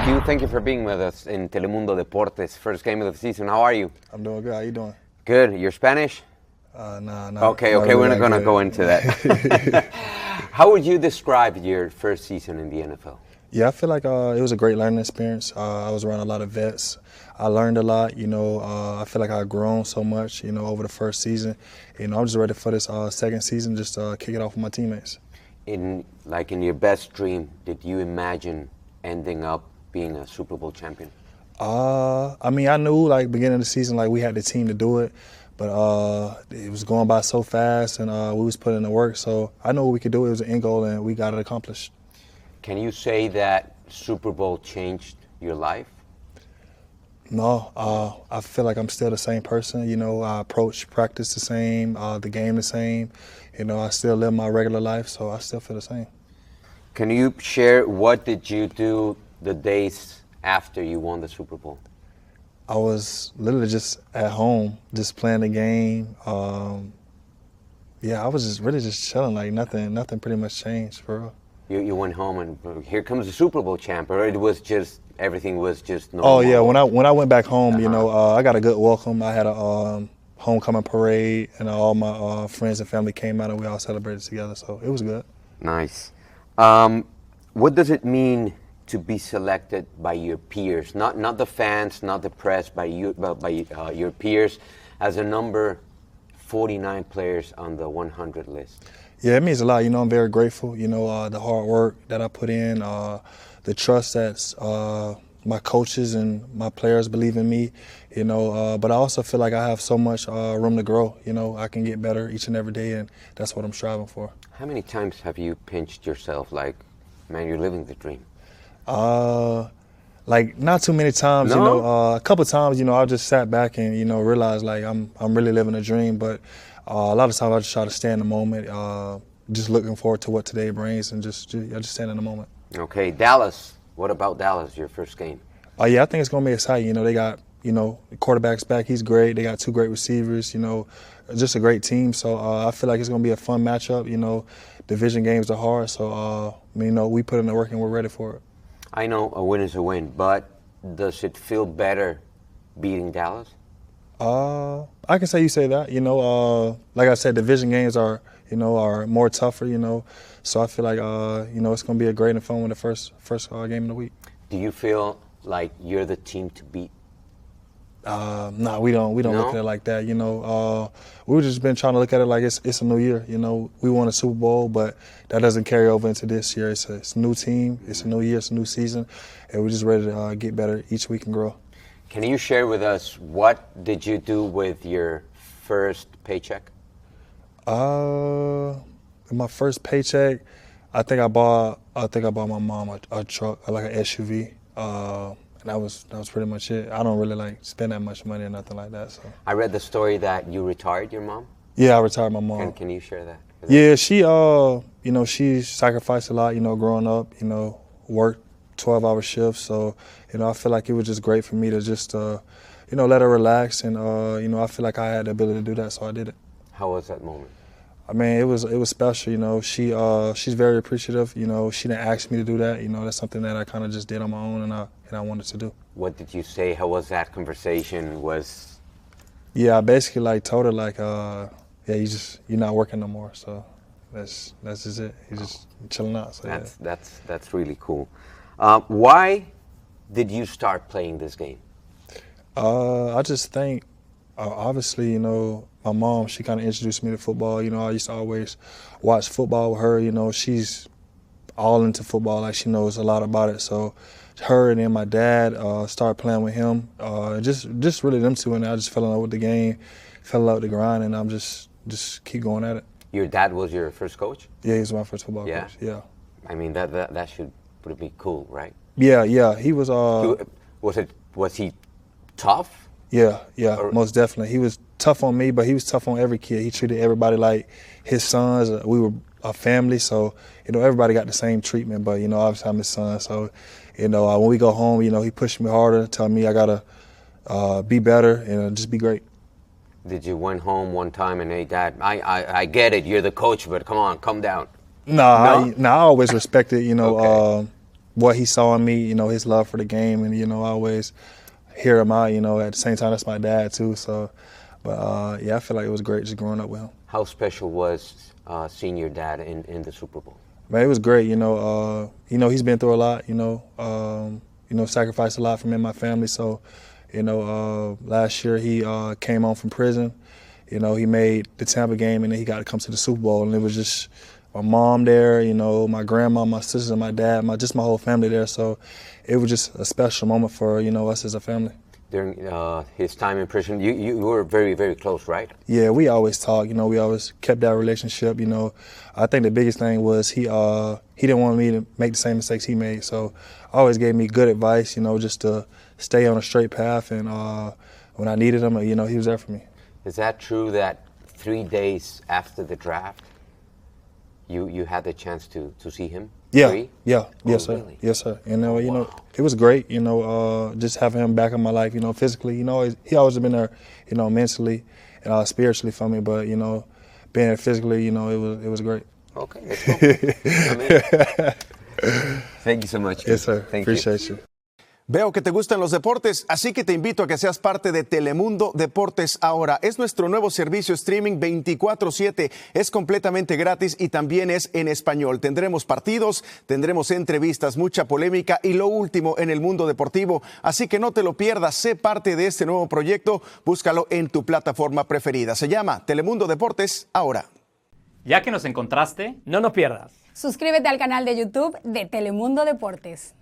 you. Thank you for being with us in Telemundo Deportes, first game of the season. How are you? I'm doing good. How you doing? Good. You're Spanish? Nah. Okay, we're not going to go into that. How would you describe your first season in the NFL? Yeah, I feel like it was a great learning experience. I was around a lot of vets. I learned a lot, I feel like I've grown so much, over the first season. I'm just ready for this second season, just kick it off with my teammates. In your best dream, did you imagine ending up being a Super Bowl champion? I knew beginning of the season, we had the team to do it, but it was going by so fast and we was putting in the work. So I knew we could do it. It was an end goal and we got it accomplished. Can you say that Super Bowl changed your life? No, I feel like I'm still the same person. I approach practice the same, the game the same. I still live my regular life, so I still feel the same. Can you share what did you do the days after you won the Super Bowl? I was literally just at home, just playing the game. I was just really just chilling. Nothing pretty much changed for real. You went home and here comes the Super Bowl champ, or it was just everything was just normal? Oh yeah, when I went back home, I got a good welcome. I had a homecoming parade, and all my friends and family came out and we all celebrated together. So it was good. Nice. What does it mean to be selected by your peers? Not the fans, not the press, but your peers as a number 49 players on the 100 list. Yeah, it means a lot. I'm very grateful. The hard work that I put in, the trust that my coaches and my players believe in me. But I also feel like I have so much room to grow. I can get better each and every day, and that's what I'm striving for. How many times have you pinched yourself like, man, you're living the dream? Not too many times. No? A couple times. I just sat back and realized I'm really living a dream, but. A lot of times I just try to stay in the moment, just looking forward to what today brings, and just stand in the moment. Okay, Dallas. What about Dallas, your first game? Yeah, I think it's going to be exciting. They got, the quarterback's back. He's great. They got two great receivers, just a great team. So I feel like it's going to be a fun matchup. Division games are hard. So, we put in the work and we're ready for it. I know a win is a win, but does it feel better beating Dallas? I can say you say that, like I said, division games are more tougher, so I feel like, it's going to be a great and fun one, the first game of the week. Do you feel like you're the team to beat? No, we don't look at it like that, we've just been trying to look at it like it's a new year, we won a Super Bowl, but that doesn't carry over into this year. It's a new team, it's a new year, it's a new season, and we're just ready to get better each week and grow. Can you share with us what did you do with your first paycheck? My first paycheck, I think I bought my mom a truck, like an SUV. And that was pretty much it. I don't really spend that much money or nothing like that. So I read the story that you retired your mom. Yeah, I retired my mom. Can you share that? Yeah, she she sacrificed a lot. Growing up. Worked 12-hour shifts. So I feel like it was just great for me to just let her relax, and I feel like I had the ability to do that, so I did it. How was that moment? I mean, it was special. She's very appreciative. She didn't ask me to do that. That's something that I kind of just did on my own, and I wanted to do. What did you say? How was that conversation? Yeah, I basically told her you're not working no more. So that's just it. You're just chilling out. So that's really cool. Why did you start playing this game? I just think, obviously, my mom, she kind of introduced me to football. I used to always watch football with her. She's all into football. She knows a lot about it. So her and then my dad started playing with him. Just really them two, and I just fell in love with the game, fell in love with the grind, and I'm just keep going at it. Your dad was your first coach? Yeah, he was my first football coach. Yeah. I mean, that should be cool, right? Yeah. He was. Was he tough? Yeah, most definitely. He was tough on me, but he was tough on every kid. He treated everybody like his sons. We were a family, so everybody got the same treatment. But obviously I'm his son, so when we go home, he pushed me harder, telling me I gotta be better and just be great. Did you went home one time and, hey, Dad, I get it, you're the coach, but come on, come down? No, I always respected, Okay. what he saw in me, you know, his love for the game, and, you know, I always hear him out, you know, at the same time, that's my dad too, so, but yeah, I feel like it was great just growing up with him. How special was seeing your dad in the Super Bowl? Man, it was great, you know, he's been through a lot, you know, sacrificed a lot for me and my family, so, you know, last year he came home from prison, you know, he made the Tampa game, and then he got to come to the Super Bowl, and it was just my mom there, you know, my grandma, my sisters, my dad, my whole family there. So it was just a special moment for, you know, us as a family. During his time in prison, you were very, very close, right? Yeah, we always talk, you know, we always kept that relationship, you know. I think the biggest thing was he didn't want me to make the same mistakes he made. So always gave me good advice, you know, just to stay on a straight path. And when I needed him, you know, he was there for me. Is that true that 3 days after the draft, you had the chance to see him? Yeah, yes, sir. Really? Yes, sir. And Oh, you know, wow. it was great. You know, just having him back in my life. You know, physically. You know, he always been there. You know, mentally and spiritually for me. But you know, being there physically, you know, it was great. Okay, let's go. Thank you so much. Yes, sir. Thank Appreciate you. Veo que te gustan los deportes, así que te invito a que seas parte de Telemundo Deportes ahora. Es nuestro nuevo servicio streaming 24/7, es completamente gratis y también es en español. Tendremos partidos, tendremos entrevistas, mucha polémica y lo último en el mundo deportivo. Así que no te lo pierdas, sé parte de este nuevo proyecto, búscalo en tu plataforma preferida. Se llama Telemundo Deportes ahora. Ya que nos encontraste, No nos pierdas. Suscríbete al canal de YouTube de Telemundo Deportes.